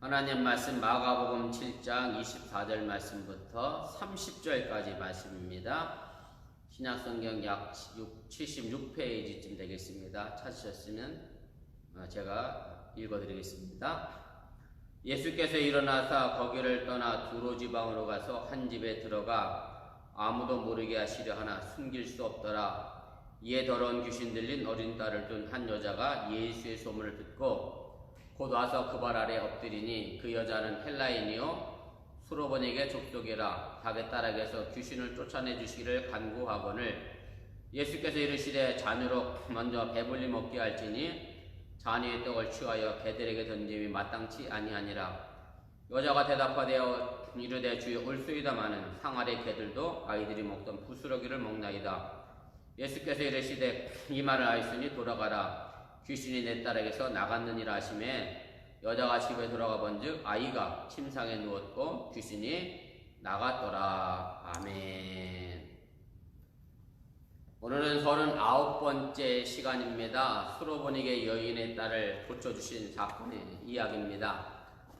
하나님 말씀 마가복음 7장 24절 말씀부터 30절까지 말씀입니다. 신약성경 약 76페이지쯤 되겠습니다. 찾으셨으면 제가 읽어드리겠습니다. 예수께서 일어나사 거기를 떠나 두로 지방으로 가서 한 집에 들어가 아무도 모르게 하시려 하나 숨길 수 없더라. 이에 더러운 귀신 들린 어린 딸을 둔 한 여자가 예수의 소문을 듣고 곧 와서 그 발 아래 엎드리니 그 여자는 헬라인이요 수로보닉의 족속이라 닭의 딸에게서 귀신을 쫓아내 주시기를 간구하거늘 예수께서 이르시되 자녀로 먼저 배불리 먹게 할지니 잔위의 떡을 취하여 개들에게 던짐이 마땅치 아니하니라. 여자가 대답하되 이르되 주여 올소이다마는 상아리 개들도 아이들이 먹던 부스러기를 먹나이다. 예수께서 이르시되 이 말을 하였으니 돌아가라. 귀신이 내 딸에게서 나갔느니라 하시매 여자가 집에 돌아가 본즉 아이가 침상에 누웠고 귀신이 나갔더라. 아멘. 오늘은 39번째 시간입니다. 수로보닉의 여인의 딸을 고쳐주신 사건의 이야기입니다.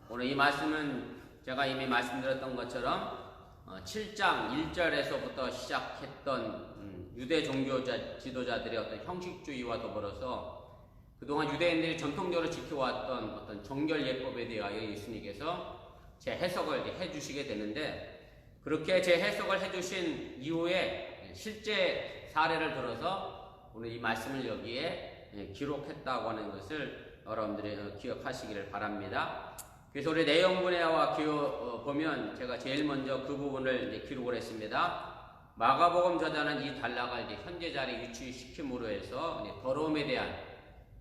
오늘 이 말씀은 제가 이미 말씀드렸던 것처럼 7장 1절에서부터 시작했던 유대 종교 지도자들의 어떤 형식주의와 더불어서 그동안 유대인들이 전통적으로 지켜왔던 어떤 정결 예법에 대하여 예수님께서 제 해석을 해주시게 되는데, 그렇게 제 해석을 해주신 이후에 실제 사례를 들어서 오늘 이 말씀을 여기에 기록했다고 하는 것을 여러분들이 기억하시기를 바랍니다. 그래서 우리 내용분해와 보면 제가 제일 먼저 그 부분을 기록을 했습니다. 마가복음 저자는 이 단락을 현재 자리에 유치시킴으로 해서 더러움에 대한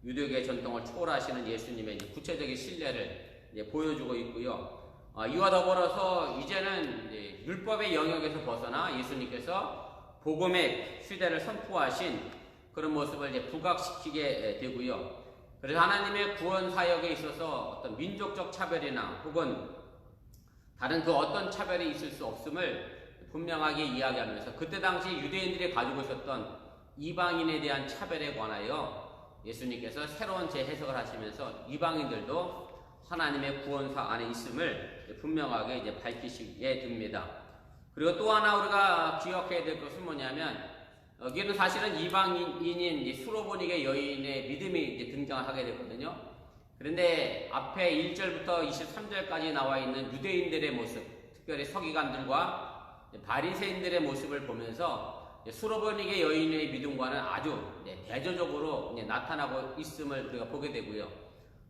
유대교의 전통을 초월하시는 예수님의 구체적인 신뢰를 보여주고 있고요. 이와 더불어서 이제는 율법의 영역에서 벗어나 예수님께서 복음의 시대를 선포하신 그런 모습을 부각시키게 되고요. 그래서 하나님의 구원 사역에 있어서 어떤 민족적 차별이나 혹은 다른 그 어떤 차별이 있을 수 없음을 분명하게 이야기하면서 그때 당시 유대인들이 가지고 있었던 이방인에 대한 차별에 관하여 예수님께서 새로운 재해석을 하시면서 이방인들도 하나님의 구원사 안에 있음을 분명하게 밝히시게 됩니다. 그리고 또 하나 우리가 기억해야 될 것은 뭐냐면, 여기는 사실은 이방인인 수로보닉의 여인의 믿음이 등장을 하게 되거든요. 그런데 앞에 1절부터 23절까지 나와 있는 유대인들의 모습, 특별히 서기관들과 바리새인들의 모습을 보면서 수로보닉의 여인의 믿음과는 아주 대조적으로 나타나고 있음을 우리가 보게 되고요.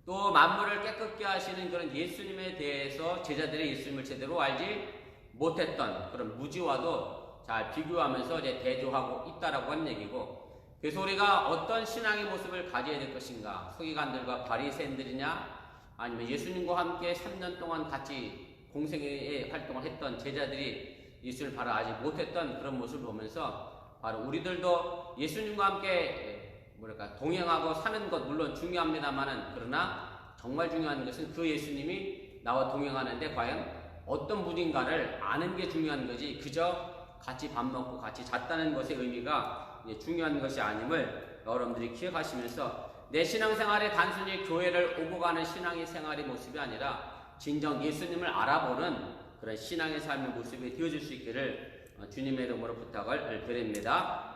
또 만물을 깨끗게 하시는 그런 예수님에 대해서 제자들이 예수님을 제대로 알지 못했던 그런 무지와도 잘 비교하면서 대조하고 있다라고 하는 얘기고, 그래서 우리가 어떤 신앙의 모습을 가져야 될 것인가, 서기관들과 바리새인들이냐 아니면 예수님과 함께 3년 동안 같이 공생의 활동을 했던 제자들이 예수를 바로 알지 못했던 그런 모습을 보면서 바로 우리들도 예수님과 함께 동행하고 사는 것 물론 중요합니다만은, 그러나 정말 중요한 것은 그 예수님이 나와 동행하는데 과연 어떤 분인가를 아는 게 중요한 거지, 그저 같이 밥 먹고 같이 잤다는 것의 의미가 중요한 것이 아님을 여러분들이 기억하시면서 내 신앙생활에 단순히 교회를 오고 가는 신앙의 생활의 모습이 아니라 진정 예수님을 알아보는 그런 신앙의 삶의 모습이 되어질 수 있기를 주님의 이름으로 부탁을 드립니다.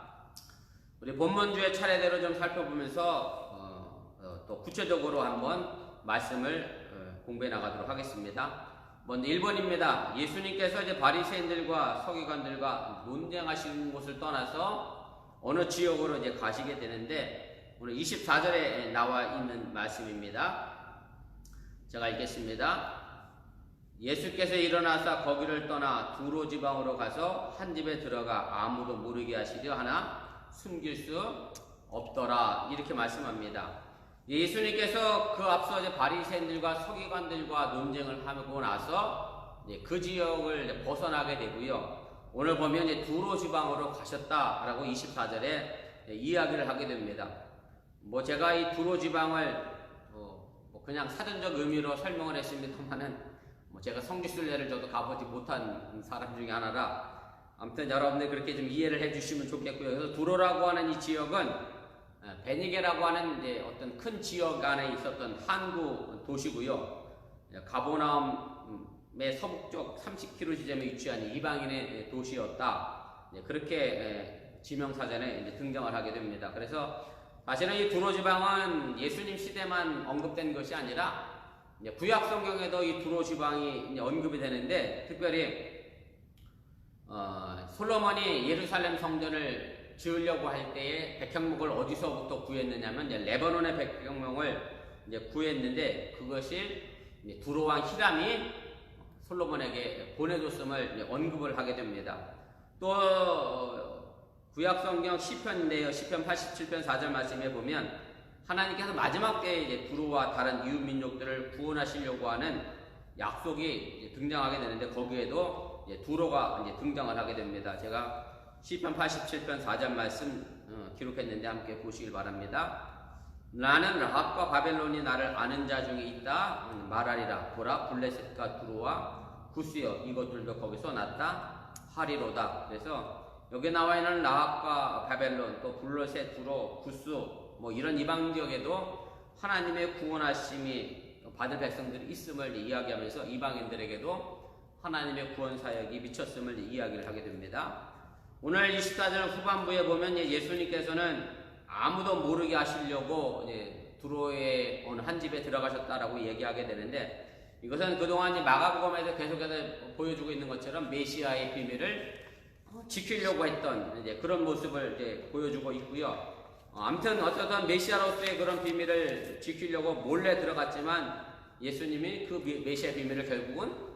우리 본문주의 차례대로 좀 살펴보면서 또 구체적으로 한번 말씀을 공부해 나가도록 하겠습니다. 먼저 1번입니다. 예수님께서 이제 바리새인들과 서기관들과 논쟁하시는 곳을 떠나서 어느 지역으로 이제 가시게 되는데, 오늘 24절에 나와 있는 말씀입니다. 제가 읽겠습니다. 예수께서 일어나사 거기를 떠나 두로 지방으로 가서 한 집에 들어가 아무도 모르게 하시려 하나 숨길 수 없더라. 이렇게 말씀합니다. 예수님께서 그 앞서 바리새인들과 서기관들과 논쟁을 하고 나서 그 지역을 벗어나게 되고요. 오늘 보면 두로 지방으로 가셨다라고 24절에 이야기를 하게 됩니다. 제가 이 두로 지방을 그냥 사전적 의미로 설명을 했습니다만은 제가 성지순례를 저도 가보지 못한 사람 중에 하나라 아무튼 여러분들 그렇게 좀 이해를 해주시면 좋겠고요. 그래서 두로라고 하는 이 지역은 베니게라고 하는 어떤 큰 지역 안에 있었던 항구 도시고요. 가버나움의 서북쪽 30km 지점에 위치한 이방인의 도시였다. 그렇게 지명사전에 등장을 하게 됩니다. 그래서 사실은 이 두로 지방은 예수님 시대만 언급된 것이 아니라 구약 성경에도 이 두로 지방이 언급이 되는데, 특별히 솔로몬이 예루살렘 성전을 지으려고 할 때에 백향목을 어디서부터 구했느냐면 레바논의 백향목을 구했는데, 그것이 두로 왕 히람이 솔로몬에게 보내줬음을 언급을 하게 됩니다. 또 구약 성경 시편인데요, 시편 87편 4절 말씀에 보면 하나님께서 마지막 때에 이제 두로와 다른 이웃 민족들을 구원하시려고 하는 약속이 등장하게 되는데, 거기에도 두로가 등장을 하게 됩니다. 제가 시편 87편 4절 말씀 기록했는데 함께 보시길 바랍니다. 나는 라합과 바벨론이 나를 아는 자 중에 있다 말하리라. 보라, 블레셋과 두로와 구스여, 이것들도 거기서 났다 하리로다. 그래서 여기 나와 있는 라합과 바벨론, 또 블레셋, 두로, 구스, 뭐 이런 이방 지역에도 하나님의 구원하심이 받을 백성들이 있음을 이야기하면서 이방인들에게도 하나님의 구원 사역이 미쳤음을 이야기를 하게 됩니다. 오늘 24절 후반부에 보면 예수님께서는 아무도 모르게 하시려고 두로의 어느 한 집에 들어가셨다라고 얘기하게 되는데, 이것은 그동안 마가복음에서 계속해서 보여주고 있는 것처럼 메시아의 비밀을 지키려고 했던 그런 모습을 보여주고 있고요. 아무튼 어쨌든 메시아로서의 그런 비밀을 지키려고 몰래 들어갔지만 예수님이 그 메시아 비밀을 결국은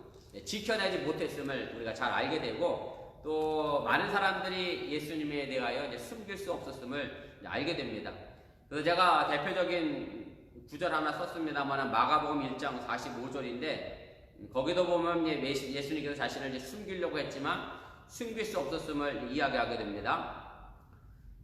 지켜내지 못했음을 우리가 잘 알게 되고, 또 많은 사람들이 예수님에 대하여 숨길 수 없었음을 알게 됩니다. 그래서 제가 대표적인 구절 하나 썼습니다만 마가복음 1장 45절인데, 거기도 보면 예수님께서 자신을 숨기려고 했지만 숨길 수 없었음을 이야기하게 됩니다.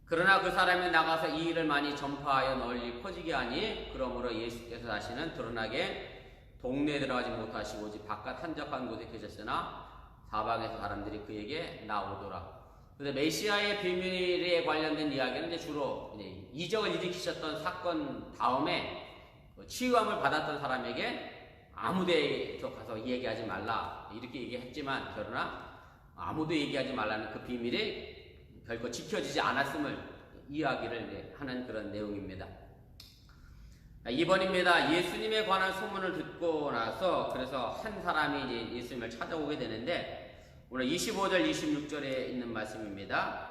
그러나 그 사람이 나가서 이 일을 많이 전파하여 널리 퍼지게 하니, 그러므로 예수께서 다시는 드러나게 동네에 들어가지 못하시고 오직 바깥 한적한 곳에 계셨으나 사방에서 사람들이 그에게 나오더라. 그래서 메시아의 비밀에 관련된 이야기는 주로 이적을 일으키셨던 사건 다음에 치유함을 받았던 사람에게 아무데에서 가서 얘기하지 말라 이렇게 얘기했지만, 그러나 아무도 얘기하지 말라는 그 비밀이 결코 지켜지지 않았음을 이야기를 하는 그런 내용입니다. 2번입니다. 예수님에 관한 소문을 듣고 나서 그래서 한 사람이 예수님을 찾아오게 되는데, 오늘 25절 26절에 있는 말씀입니다.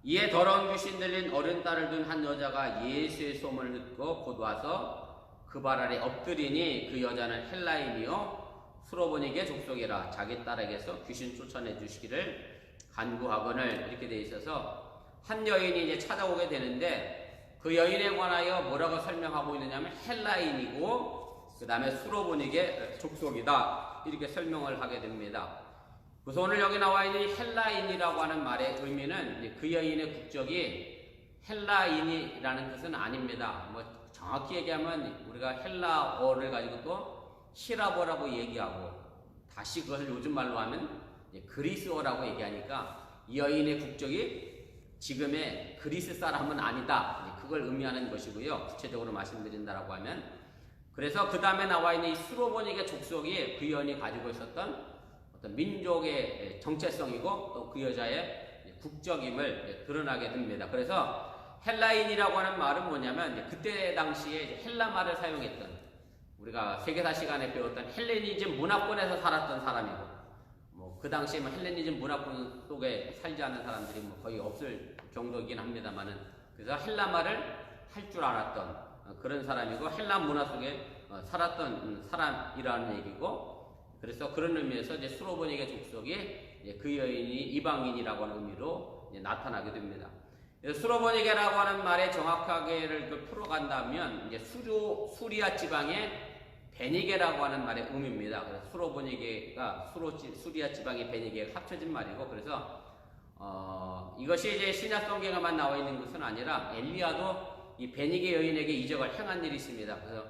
이에 더러운 귀신 들린 어린 딸을 둔 한 여자가 예수의 소문을 듣고 곧 와서 그 발 아래 엎드리니, 그 여자는 헬라인이요 수로보니게 족속이라. 자기 딸에게서 귀신 쫓아내 주시기를 간구하거늘, 이렇게 되어 있어서 한 여인이 찾아오게 되는데, 그 여인에 관하여 뭐라고 설명하고 있느냐면 헬라인이고 그 다음에 수로보니게 족속이다 이렇게 설명을 하게 됩니다. 그래서 오늘 여기 나와 있는 헬라인이라고 하는 말의 의미는 그 여인의 국적이 헬라인이라는 뜻은 아닙니다. 뭐 정확히 얘기하면 우리가 헬라어를 가지고 또 히라보라고 얘기하고, 다시 그것을 요즘 말로 하면 그리스어라고 얘기하니까 이 여인의 국적이 지금의 그리스 사람은 아니다, 그걸 의미하는 것이고요. 구체적으로 말씀드린다라고 하면, 그래서 그 다음에 나와 있는 이 수로보니게 족속이 그 여인이 가지고 있었던 어떤 민족의 정체성이고 또 그 여자의 국적임을 드러나게 됩니다. 그래서 헬라인이라고 하는 말은 뭐냐면, 그때 당시에 헬라 말을 사용했던, 우리가 세계사 시간에 배웠던 헬레니즘 문화권에서 살았던 사람이고, 그 당시에 헬레니즘 문화권 속에 살지 않는 사람들이 거의 없을 정도이긴 합니다만은, 그래서 헬라 말을 할 줄 알았던 그런 사람이고, 헬라 문화 속에 살았던 사람이라는 얘기고, 그래서 그런 의미에서 수로보니게 족속이 그 여인이 이방인이라고 하는 의미로 나타나게 됩니다. 수로보니게라고 하는 말에 정확하게를 풀어간다면 수리아 지방의 베니게라고 하는 말의 의미입니다. 그래서 수로보니게가 수리아 지방의 베니게가 합쳐진 말이고, 그래서 이것이 신약 성경에만 나와 있는 것은 아니라 엘리야도 이 베니게 여인에게 이적을 행한 일이 있습니다. 그래서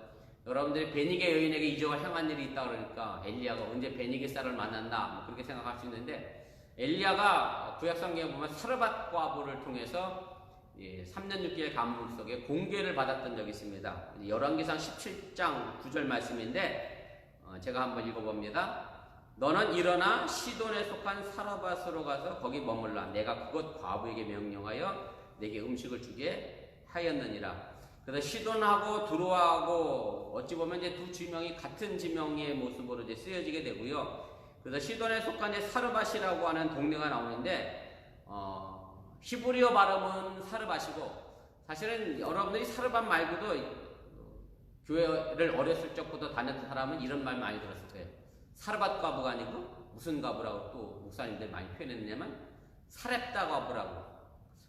여러분들이 베니게 여인에게 이적을 행한 일이 있다 그러니까 엘리야가 언제 베니게 쌀을 만났나 그렇게 생각할 수 있는데, 엘리야가 구약 성경에 보면 사르밧 과부를 통해서 3년 6개월 가뭄 속에 공개를 받았던 적이 있습니다. 열왕기상 17장 9절 말씀인데, 제가 한번 읽어봅니다. 너는 일어나 시돈에 속한 사르밧으로 가서 거기 머물라. 내가 그곳 과부에게 명령하여 내게 음식을 주게 하였느니라. 그래서 시돈하고 두로아하고 어찌 보면 이제 두 지명이 같은 지명의 모습으로 이제 쓰여지게 되고요. 그래서 시돈에 속한 이제 사르밧이라고 하는 동네가 나오는데 히브리어 발음은 사르밧이고, 사실은 여러분들이 사르밧 말고도 교회를 어렸을 적부터 다녔던 사람은 이런 말 많이 들었을 거예요. 사르밧 과부가 아니고 무슨 과부라고 또 목사님들 많이 표현했냐면 사렙다 과부라고.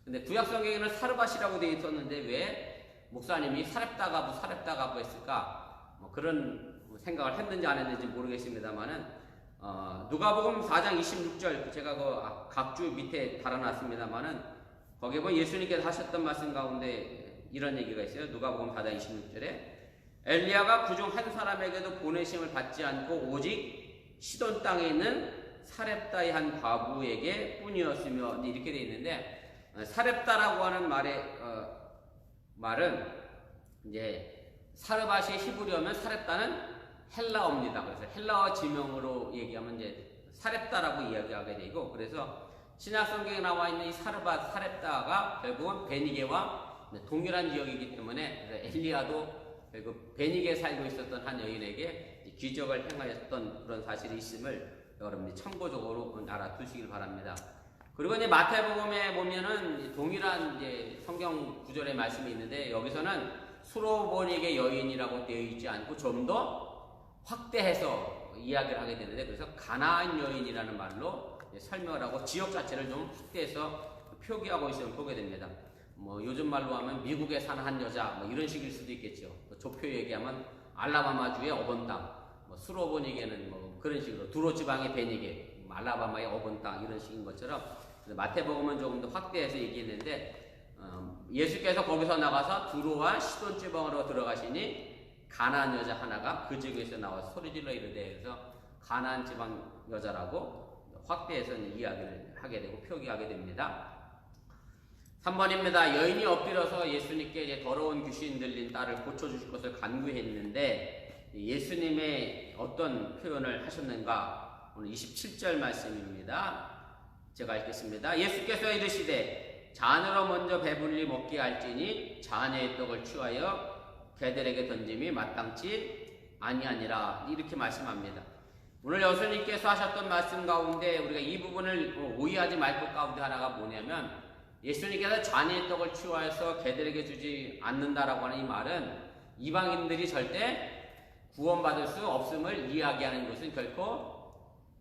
근데 구약 성경에는 사르밧이라고 되어 있었는데 왜 목사님이 사렙다 과부 했을까? 그런 생각을 했는지 안 했는지 모르겠습니다만은 누가복음 4장 26절 제가 그 각주 밑에 달아놨습니다만은 거기에 보면 예수님께서 하셨던 말씀 가운데 이런 얘기가 있어요. 누가복음 4장 26절에 엘리야가 그중 한 사람에게도 보내심을 받지 않고 오직 시돈 땅에 있는 사렙다의 한 과부에게 뿐이었으며 이렇게 되어 있는데, 사렙다라고 하는 말은 이제 사르밧이 히브리어면 사렙다는 헬라어입니다. 그래서 헬라어 지명으로 얘기하면 이제 사렙다라고 이야기하게 되고, 그래서 신약 성경에 나와 있는 이 사르밧, 사렙다가 결국은 베니게와 동일한 지역이기 때문에 엘리야도 결국 베니게에 살고 있었던 한 여인에게 기적을 행하였던 그런 사실이 있음을 여러분이 참고적으로 알아두시길 바랍니다. 그리고 이제 마태복음에 보면은 동일한 이제 성경 구절의 말씀이 있는데, 여기서는 수로보닉의 여인이라고 되어 있지 않고 좀 더 확대해서 이야기를 하게 되는데, 그래서 가나안 여인이라는 말로 설명을 하고 지역 자체를 좀 확대해서 표기하고 있음을 보게 됩니다. 요즘 말로 하면 미국에 사는 한 여자 이런 식일 수도 있겠죠. 좁혀 얘기하면 알라바마주의 어번 땅, 수로보닉에는 그런 식으로 두로 지방의 베니게, 알라바마의 어번 땅 이런 식인 것처럼 마태복음은 조금 더 확대해서 얘기했는데, 예수께서 거기서 나가서 두로와 시돈 지방으로 들어가시니 가나안 여자 하나가 그 지역에서 나와서 소리질러 이르되, 그래서 가나안 지방 여자라고 확대해서 이야기를 하게 되고 표기하게 됩니다. 3번입니다. 여인이 엎드려서 예수님께 이제 더러운 귀신 들린 딸을 고쳐주실 것을 간구했는데 예수님의 어떤 표현을 하셨는가? 오늘 27절 말씀입니다. 제가 읽겠습니다. 예수께서 이르시되 자녀로 먼저 배불리 먹게 할지니 자녀의 떡을 취하여 개들에게 던짐이 마땅치 아니하니라. 이렇게 말씀합니다. 오늘 예수님께서 하셨던 말씀 가운데 우리가 이 부분을 오해하지 말 것 가운데 하나가 뭐냐면, 예수님께서 자녀의 떡을 취하여서 개들에게 주지 않는다라고 하는 이 말은 이방인들이 절대 구원받을 수 없음을 이야기하는 것은 결코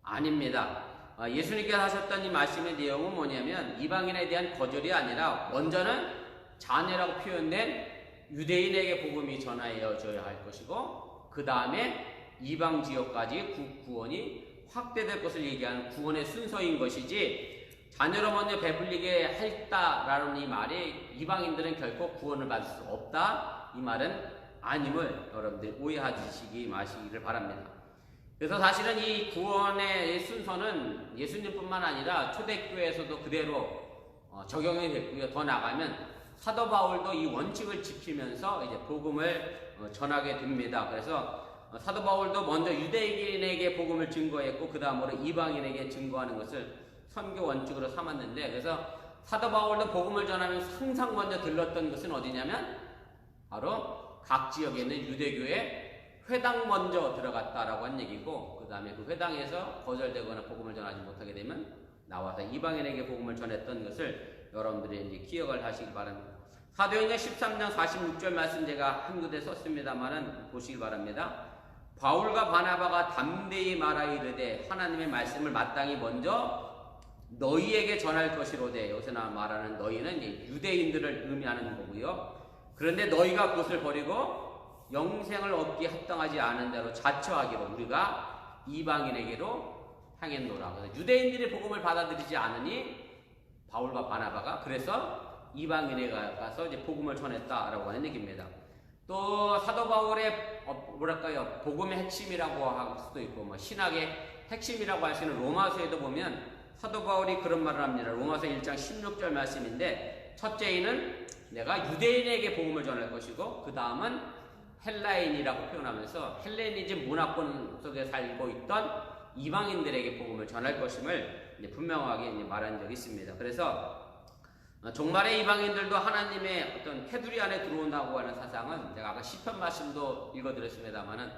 아닙니다. 예수님께서 하셨던 이 말씀의 내용은 뭐냐면, 이방인에 대한 거절이 아니라 먼저는 자녀라고 표현된 유대인에게 복음이 전하여져야 할 것이고, 그 다음에 이방 지역까지 구원이 확대될 것을 얘기하는 구원의 순서인 것이지, 자녀로 먼저 배불리게 했다라는 이 말이 이방인들은 결코 구원을 받을 수 없다, 이 말은 아님을 여러분들이 오해하시기 마시기를 바랍니다. 그래서 사실은 이 구원의 순서는 예수님뿐만 아니라 초대교회에서도 그대로 적용이 됐고요. 더 나가면 사도 바울도 이 원칙을 지키면서 이제 복음을 전하게 됩니다. 그래서 사도 바울도 먼저 유대인에게 복음을 증거했고 그 다음으로 이방인에게 증거하는 것을 선교 원칙으로 삼았는데, 그래서 사도 바울도 복음을 전하면서 항상 먼저 들렀던 것은 어디냐면 바로 각 지역에 있는 유대교회 회당 먼저 들어갔다라고 한 얘기고, 그 다음에 그 회당에서 거절되거나 복음을 전하지 못하게 되면 나와서 이방인에게 복음을 전했던 것을 여러분들이 이제 기억을 하시기 바랍니다. 사도행전 13장 46절 말씀 제가 한 군데 썼습니다만은 보시기 바랍니다. 바울과 바나바가 담대히 말하 이르되 하나님의 말씀을 마땅히 먼저 너희에게 전할 것이로되, 여기서 말하는 너희는 유대인들을 의미하는 거고요. 그런데 너희가 그것을 버리고 영생을 얻기 합당하지 않은 대로 자처하기로 우리가 이방인에게로 향했노라. 그래서 유대인들이 복음을 받아들이지 않으니 바울과 바나바가 그래서 이방인에 가서 이제 복음을 전했다라고 하는 얘기입니다. 또 사도 바울의 복음의 핵심이라고 할 수도 있고 신학의 핵심이라고 할 수 있는 로마서에도 보면 사도 바울이 그런 말을 합니다. 로마서 1장 16절 말씀인데, 첫째는 내가 유대인에게 복음을 전할 것이고 그 다음은 헬라인이라고 표현하면서 헬레니즘 문화권 속에 살고 있던 이방인들에게 복음을 전할 것임을 분명하게 말한 적이 있습니다. 그래서 종말의 이방인들도 하나님의 어떤 테두리 안에 들어온다고 하는 사상은 제가 아까 시편 말씀도 읽어드렸습니다만은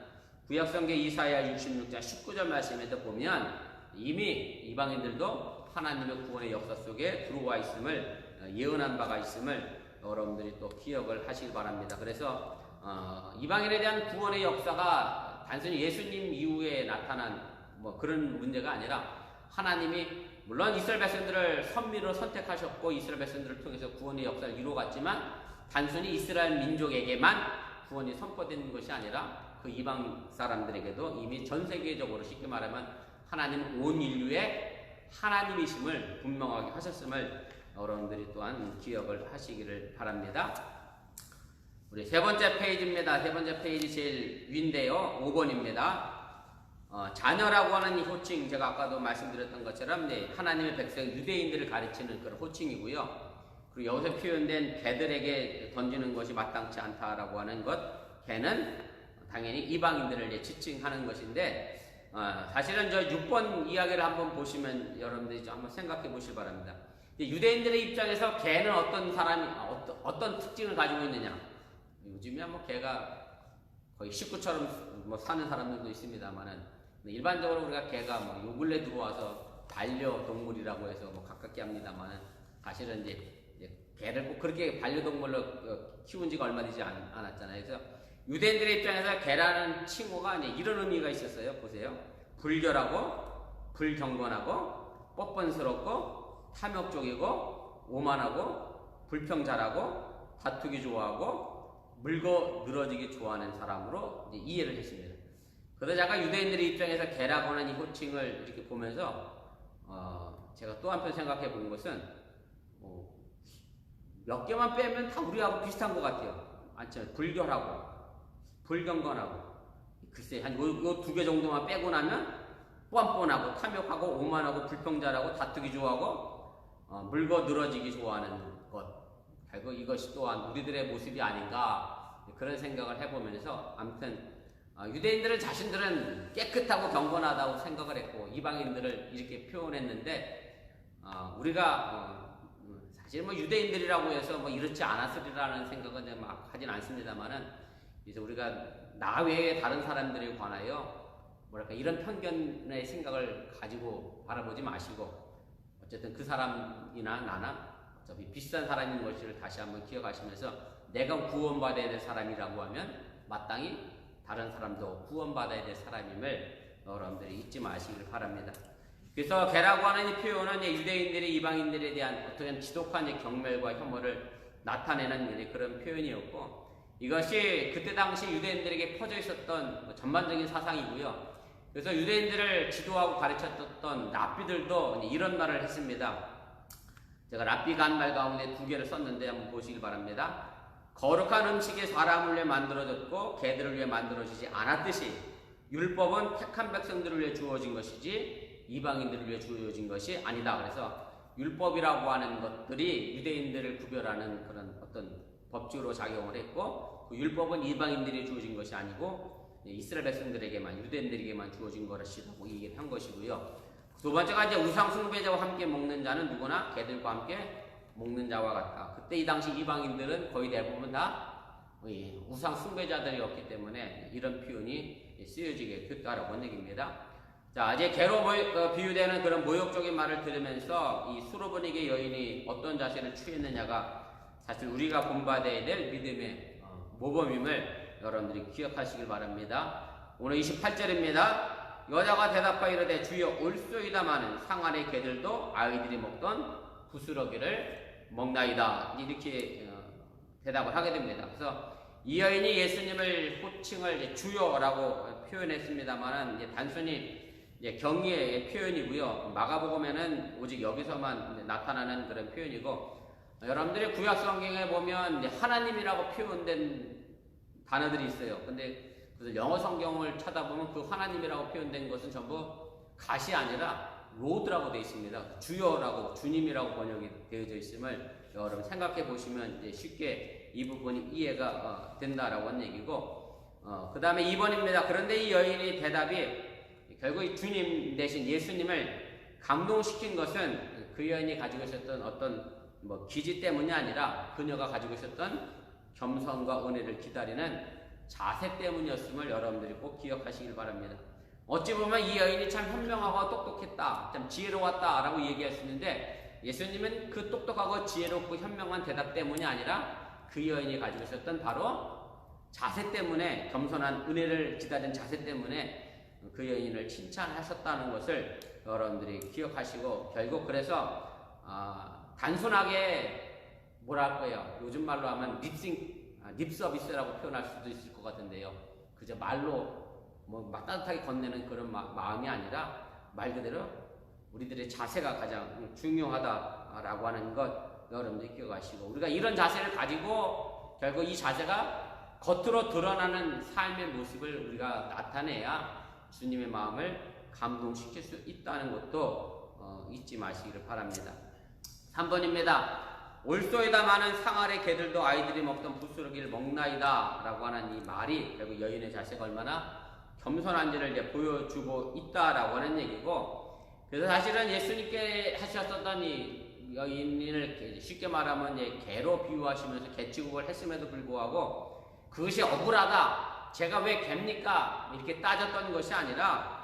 구약성경 이사야 66장 19절 말씀에도 보면 이미 이방인들도 하나님의 구원의 역사 속에 들어와 있음을 예언한 바가 있음을 여러분들이 또 기억을 하시기 바랍니다. 그래서 이방인에 대한 구원의 역사가 단순히 예수님 이후에 나타난 그런 문제가 아니라 하나님이 물론 이스라엘 백성들을 선미로 선택하셨고 이스라엘 백성들을 통해서 구원의 역사를 이루어갔지만 단순히 이스라엘 민족에게만 구원이 선포된 것이 아니라 그 이방 사람들에게도 이미 전 세계적으로 쉽게 말하면 하나님은 온 인류의 하나님이심을 분명하게 하셨음을 여러분들이 또한 기억을 하시기를 바랍니다. 우리 세 번째 페이지입니다. 세 번째 페이지 제일 위인데요. 5번입니다. 자녀라고 하는 이 호칭, 제가 아까도 말씀드렸던 것처럼 하나님의 백성 유대인들을 가르치는 그런 호칭이고요. 그리고 여기서 표현된 개들에게 던지는 것이 마땅치 않다라고 하는 것, 개는 당연히 이방인들을 지칭하는 것인데 사실은 저 6번 이야기를 한번 보시면 여러분들이 좀 한번 생각해 보시기 바랍니다. 유대인들의 입장에서 개는 어떤 사람이 어떤 특징을 가지고 있느냐? 요즘에 개가 거의 식구처럼 사는 사람들도 있습니다만은 일반적으로 우리가 개가 요 근래 들어와서 반려동물이라고 해서 가깝게 합니다만은 사실은 이제 개를 꼭 그렇게 반려동물로 키운 지가 얼마 되지 않았잖아요. 그래서 유대인들의 입장에서 개라는 칭호가 이런 의미가 있었어요. 보세요. 불결하고 불경건하고 뻔뻔스럽고 탐욕적이고 오만하고 불평잘하고 다투기 좋아하고 물고 늘어지기 좋아하는 사람으로 이해를 했습니다. 그래서 제가 유대인들의 입장에서 개라고 하는 이 호칭을 이렇게 보면서 제가 또 한편 생각해 본 것은 몇 개만 빼면 다 우리하고 비슷한 것 같아요. 불결하고 불경건하고 글쎄 한 요 두 개 정도만 빼고 나면 뻔뻔하고 탐욕하고 오만하고 불평잘하고 다투기 좋아하고 물고 늘어지기 좋아하는 것. 결국 이것이 또한 우리들의 모습이 아닌가 그런 생각을 해보면서 아무튼 유대인들은 자신들은 깨끗하고 경건하다고 생각을 했고 이방인들을 이렇게 표현했는데 우리가 사실 유대인들이라고 해서 이렇지 않았으리라는 생각은 막 하진 않습니다만은 그래서 우리가 나 외에 다른 사람들에 관하여 이런 편견의 생각을 가지고 바라보지 마시고 어쨌든 그 사람이나 나나 어차피 비슷한 사람인 것을 다시 한번 기억하시면서 내가 구원받아야 될 사람이라고 하면 마땅히 다른 사람도 구원받아야 될 사람임을 여러분들이 잊지 마시길 바랍니다. 그래서 개라고 하는 이 표현은 유대인들이 이방인들에 대한 어떤 지독한 경멸과 혐오를 나타내는 그런 표현이었고 이것이 그때 당시 유대인들에게 퍼져 있었던 전반적인 사상이고요. 그래서 유대인들을 지도하고 가르쳤던 랍비들도 이런 말을 했습니다. 제가 랍비가 한 말 가운데 두 개를 썼는데 한번 보시길 바랍니다. 거룩한 음식이 사람을 위해 만들어졌고 개들을 위해 만들어지지 않았듯이 율법은 택한 백성들을 위해 주어진 것이지 이방인들을 위해 주어진 것이 아니다. 그래서 율법이라고 하는 것들이 유대인들을 구별하는 그런 어떤 법칙으로 작용을 했고 그 율법은 이방인들이 주어진 것이 아니고 이스라엘 백성들에게만 유대인들에게만 주어진 것이라고 얘기를 한 것이고요. 두 번째가 이제 우상 숭배자와 함께 먹는 자는 누구나 개들과 함께 먹는 자와 같다. 그때 이 당시 이방인들은 거의 대부분 다 우상 숭배자들이었기 때문에 이런 표현이 쓰여지게 됐다라고 하는 얘기입니다. 자, 이제 개로 비유되는 그런 모욕적인 말을 들으면서 이 수로보니게 여인이 어떤 자세를 취했느냐가 사실 우리가 본받아야 될 믿음의 모범임을 여러분들이 기억하시길 바랍니다. 오늘 28절입니다. 여자가 대답하여 이르되 주여 올소이다마는 상 안의 개들도 아이들이 먹던 부스러기를 먹나이다. 이렇게 대답을 하게 됩니다. 그래서 이 여인이 예수님을 호칭을 주여라고 표현했습니다만 단순히 경의의 표현이고요. 마가복음에는 오직 여기서만 나타나는 그런 표현이고 여러분들이 구약 성경에 보면 하나님이라고 표현된 단어들이 있어요. 근데 영어 성경을 찾아보면 그 하나님이라고 표현된 것은 전부 갓이 아니라 로드라고 되어 있습니다. 주여라고 주님이라고 번역이 되어져 있음을 여러분 생각해 보시면 쉽게 이 부분이 이해가 된다라고 하는 얘기고 그 다음에 2번입니다. 그런데 이 여인의 대답이 결국 주님 대신 예수님을 감동시킨 것은 그 여인이 가지고 있었던 어떤 기지 때문이 아니라 그녀가 가지고 있었던 겸손과 은혜를 기다리는 자세 때문이었음을 여러분들이 꼭 기억하시길 바랍니다. 어찌 보면 이 여인이 참 현명하고 똑똑했다, 참 지혜로웠다 라고 얘기할 수 있는데, 예수님은 그 똑똑하고 지혜롭고 현명한 대답 때문이 아니라 그 여인이 가지고 있었던 바로 자세 때문에, 겸손한 은혜를 기다리는 자세 때문에 그 여인을 칭찬하셨다는 것을 여러분들이 기억하시고, 결국 그래서 단순하게 뭐랄까요, 요즘 말로 하면 립서비스라고 표현할 수도 있을 것 같은데요, 그저 말로 막 따뜻하게 건네는 그런 마음이 아니라 말 그대로 우리들의 자세가 가장 중요하다라고 하는 것 여러분들이 기억하시고, 우리가 이런 자세를 가지고 결국 이 자세가 겉으로 드러나는 삶의 모습을 우리가 나타내야 주님의 마음을 감동시킬 수 있다는 것도 잊지 마시기를 바랍니다. 3번입니다. 올소에다 많은 상아래 개들도 아이들이 먹던 부스러기를 먹나이다 라고 하는 이 말이 결국 여인의 자세가 얼마나 겸손한지를 이제 보여주고 있다라고 하는 얘기고, 그래서 사실은 예수님께 하셨던 이 여인을 쉽게 말하면 이제 개로 비유하시면서 개취급을 했음에도 불구하고 그것이 억울하다, 제가 왜 개입니까? 이렇게 따졌던 것이 아니라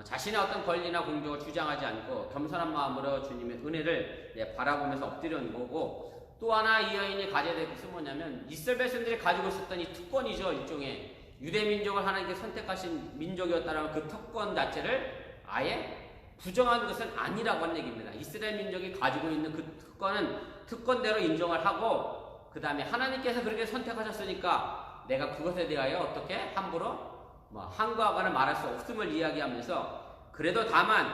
자신의 어떤 권리나 공적을 주장하지 않고 겸손한 마음으로 주님의 은혜를 바라보면서 엎드려는 거고, 또 하나 이 여인이 가져야 될 것은 뭐냐면 이스라엘 백성들이 가지고 있었던 이 특권이죠. 일종의 유대민족을 하나님께 선택하신 민족이었다면 그 특권 자체를 아예 부정한 것은 아니라고 하는 얘기입니다. 이스라엘 민족이 가지고 있는 그 특권은 특권대로 인정을 하고, 그 다음에 하나님께서 그렇게 선택하셨으니까 내가 그것에 대하여 어떻게 함부로 항거하거나 말할 수 없음을 이야기하면서, 그래도 다만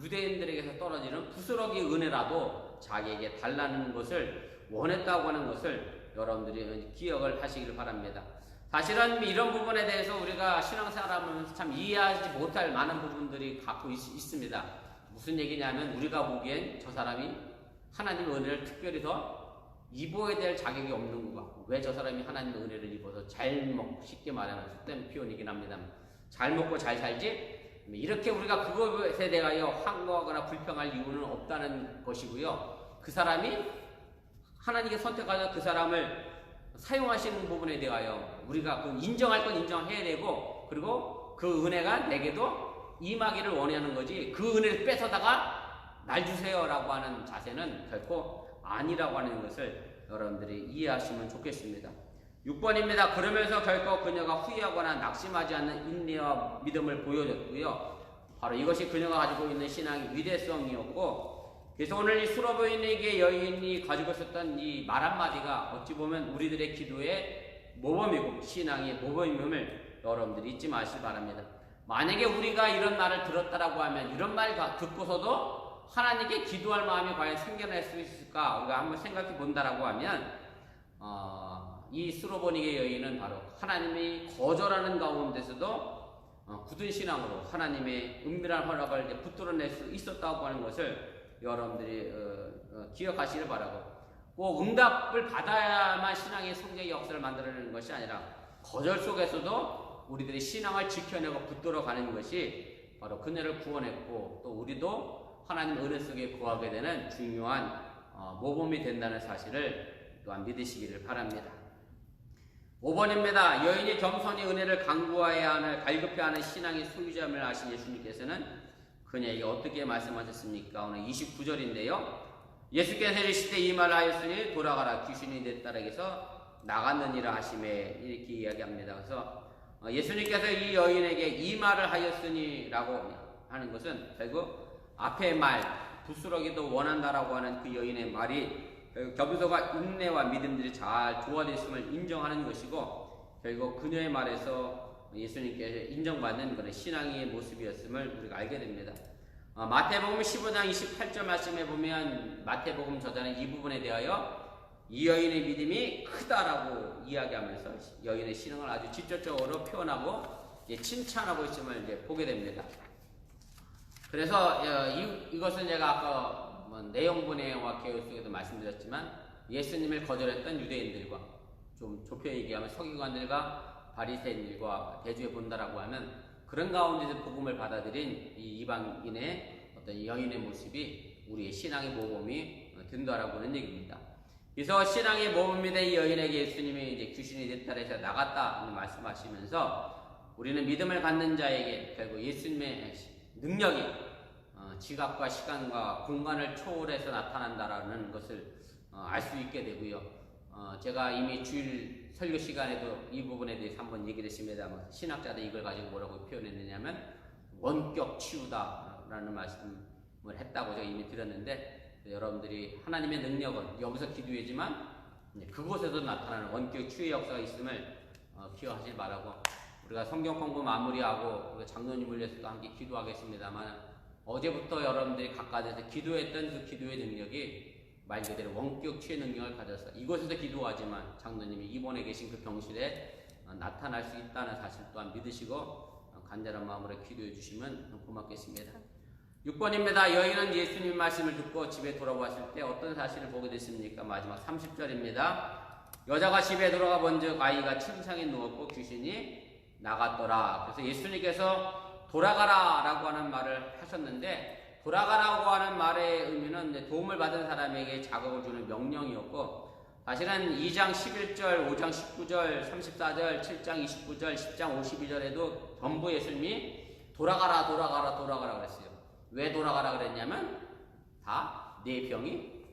유대인들에게서 떨어지는 부스러기 은혜라도 자기에게 달라는 것을 원했다고 하는 것을 여러분들이 기억을 하시기를 바랍니다. 사실은 이런 부분에 대해서 우리가 신앙생활하면서 참 이해하지 못할 많은 부분들이 갖고 있습니다. 무슨 얘기냐면, 우리가 보기엔 저 사람이 하나님의 은혜를 특별히 더 입어야 될 자격이 없는 것 같고, 왜 저 사람이 하나님의 은혜를 입어서 잘 먹고, 쉽게 말하면 속된 표현이긴 합니다, 잘 먹고 잘 살지? 이렇게 우리가 그것에 대하여 항거하거나 불평할 이유는 없다는 것이고요. 그 사람이 하나님께 선택하여 그 사람을 사용하시는 부분에 대하여 우리가 인정할 건 인정해야 되고, 그리고 그 은혜가 내게도 임하기를 원하는 거지, 그 은혜를 뺏어다가 날 주세요 라고 하는 자세는 결코 아니라고 하는 것을 여러분들이 이해하시면 좋겠습니다. 6번입니다. 그러면서 결코 그녀가 후회하거나 낙심하지 않는 인내와 믿음을 보여줬고요. 바로 이것이 그녀가 가지고 있는 신앙의 위대성이었고, 그래서 오늘 이 수로보인에게 여인이 가지고 있었던 이 말 한마디가 어찌 보면 우리들의 기도의 모범이고 신앙의 모범임을 여러분들이 잊지 마시기 바랍니다. 만약에 우리가 이런 말을 들었다라고 하면, 이런 말 듣고서도 하나님께 기도할 마음이 과연 생겨날 수 있을까 우리가 한번 생각해 본다라고 하면, 이 수로보니게 여인은 바로 하나님이 거절하는 가운데서도 굳은 신앙으로 하나님의 은밀한 허락을 붙들어낼 수 있었다고 하는 것을 여러분들이 기억하시길 바라고, 꼭 응답을 받아야만 신앙의 성장의 역사를 만들어내는 것이 아니라 거절 속에서도 우리들이 신앙을 지켜내고 붙들어가는 것이 바로 그녀를 구원했고, 또 우리도 하나님 은혜 속에 거하게 되는 중요한 모범이 된다는 사실을 또한 믿으시기를 바랍니다. 5번입니다. 여인이 겸손히 은혜를 강구해야 하는, 갈급해하는 신앙의 소유자임을 아신 예수님께서는 그녀에게 어떻게 말씀하셨습니까? 오늘 29절인데요. 예수께서 이르시되 이 말을 하였으니 돌아가라, 귀신이 내 딸에게서 나갔느니라 하시매, 이렇게 이야기합니다. 그래서 예수님께서 이 여인에게 이 말을 하였으니 라고 하는 것은 결국 앞의 말, 부스러기도 원한다라고 하는 그 여인의 말이 겸손과 인내와 믿음들이 잘 조화되어 있음을 인정하는 것이고, 결국 그녀의 말에서 예수님께서 인정받는 그런 신앙의 모습이었음을 우리가 알게 됩니다. 마태복음 15장 28절 말씀에 보면, 마태복음 저자는 이 부분에 대하여 이 여인의 믿음이 크다라고 이야기하면서 여인의 신앙을 아주 직접적으로 표현하고 칭찬하고 있음을 보게 됩니다. 그래서 이것은 제가 아까 내용분해와 개요 속에도 말씀드렸지만, 예수님을 거절했던 유대인들과, 좀 좁혀 얘기하면 서기관들과 바리새인들과 대조해 본다라고 하면 그런 가운데서 복음을 받아들인 이 이방인의 어떤 여인의 모습이 우리의 신앙의 모범이 된다라고 하는 얘기입니다. 그래서 신앙의 모범이 된 이 여인에게 예수님이 이제 귀신이 내 딸에서 나갔다 말씀하시면서 우리는 믿음을 갖는 자에게 결국 예수님의 능력이 지각과 시간과 공간을 초월해서 나타난다라는 것을 알 수 있게 되고요. 제가 이미 주일 설교 시간에도 이 부분에 대해서 한번 얘기를 했습니다만 신학자들이 이걸 가지고 뭐라고 표현했느냐면 원격 치유다라는 말씀을 했다고 제가 이미 드렸는데 여러분들이 하나님의 능력은 여기서 기도이지만 그곳에도 나타나는 원격 치유의 역사가 있음을 기억하지 말라고 우리가 성경 공부 마무리하고 우리가 장로님을 위해서도 함께 기도하겠습니다만 어제부터 여러분들이 각가에서 기도했던 그 기도의 능력이 말 그대로 원격 치유의 능력을 가져서 이곳에서 기도하지만 장로님이 입원해 계신 그 병실에 나타날 수 있다는 사실 또한 믿으시고 간절한 마음으로 기도해 주시면 고맙겠습니다. 6번입니다. 여인은 예수님 말씀을 듣고 집에 돌아왔을 때 어떤 사실을 보게 됐습니까? 마지막 30절입니다. 여자가 집에 돌아가 본즉 아이가 침상에 누웠고 귀신이 나갔더라. 그래서 예수님께서 돌아가라 라고 하는 말을 하셨는데 돌아가라고 하는 말의 의미는 도움을 받은 사람에게 자극을 주는 명령이었고 사실은 2장 11절, 5장 19절, 34절, 7장 29절, 10장 52절에도 전부 예수님이 돌아가라 그랬어요. 왜 돌아가라 그랬냐면 다 내 병이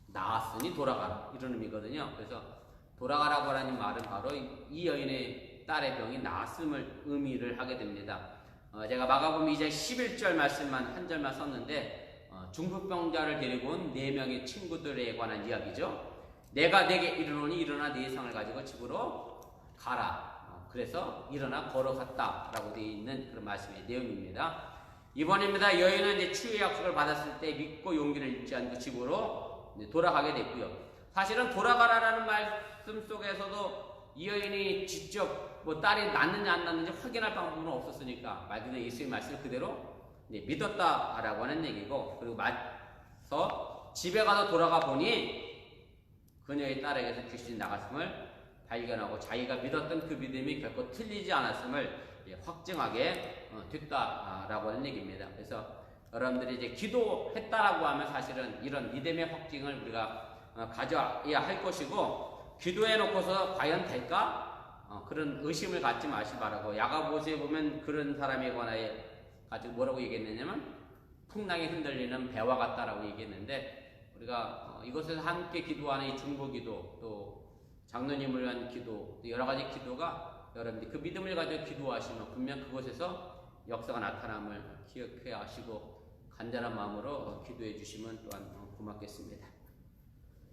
나았으니 돌아가라 이런 의미거든요. 그래서 돌아가라고 하는 말은 바로 이 여인의 딸의 병이 나았음을 의미를 하게 됩니다. 제가 마가복음 2장 11절 말씀만 한 절만 썼는데 중풍병자를 데리고 온 4명의 친구들에 관한 이야기죠. 내가 내게 이르노니 일어나 네 상을 가지고 집으로 가라. 그래서 일어나 걸어갔다 라고 되어 있는 그런 말씀의 내용입니다. 이번입니다. 여인은 이제 치유의 약속을 받았을 때 믿고 용기를 잃지 않고 집으로 돌아가게 됐고요. 사실은 돌아가라라는 말씀 속에서도 이 여인이 직접 딸이 낳는지 안 낳는지 확인할 방법은 없었으니까 말 그대로 예수의 말씀을 그대로 믿었다라고 하는 얘기고 그리고 맞서 집에 가서 돌아가 보니 그녀의 딸에게서 귀신이 나갔음을 발견하고 자기가 믿었던 그 믿음이 결코 틀리지 않았음을 확증하게 됐다라고 하는 얘기입니다. 그래서 여러분들이 이제 기도했다라고 하면 사실은 이런 믿음의 확증을 우리가 가져야 할 것이고 기도해놓고서 과연 될까? 그런 의심을 갖지 마시기 바라고 야고보서에 보면 그런 사람에 관하여 가지고 뭐라고 얘기했느냐면 풍랑에 흔들리는 배와 같다라고 얘기했는데 우리가 이것에서 함께 기도하는 이 중보기도 또 장로님을 위한 기도 또 여러 가지 기도가 여러분들이 그 믿음을 가지고 기도하시면 분명 그곳에서 역사가 나타남을 기억해 하시고 간절한 마음으로 기도해 주시면 또한 고맙겠습니다.